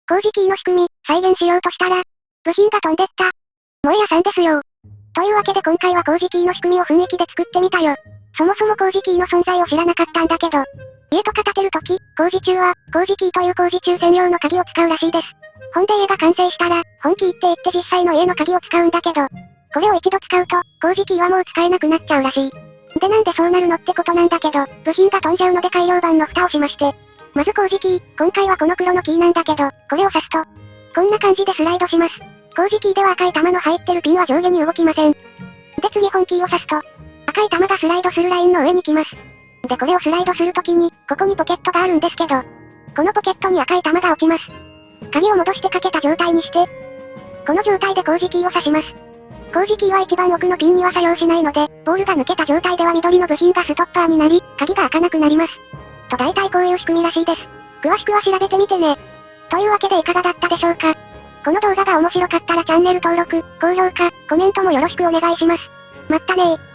工事キーの仕組み、再現しようとしたら、部品が飛んでった。萌え屋さんですよ。というわけで今回は工事キーの仕組みを雰囲気で作ってみたよ。そもそも工事キーの存在を知らなかったんだけど、家とか建てるとき、工事中は、工事キーという工事中専用の鍵を使うらしいです。ほんで家が完成したら、本キーって言って実際の家の鍵を使うんだけど、これを一度使うと、工事キーはもう使えなくなっちゃうらしい。でなんでそうなるのってことなんだけど、部品が飛んじゃうので改良版の蓋をしまして。まず工事キー、今回はこの黒のキーなんだけど、これを挿すと、こんな感じでスライドします。工事キーでは赤い玉の入ってるピンは上下に動きません。で次本キーを挿すと、赤い玉がスライドするラインの上に来ます。でこれをスライドするときに、ここにポケットがあるんですけど、このポケットに赤い玉が落ちます。鍵を戻してかけた状態にして、この状態で工事キーを挿します。工事キーは一番奥のピンには作用しないので、ボールが抜けた状態では緑の部品がストッパーになり、鍵が開かなくなります。と大体こういう仕組みらしいです。詳しくは調べてみてね。というわけでいかがだったでしょうか。この動画が面白かったらチャンネル登録、高評価、コメントもよろしくお願いします。まったねー。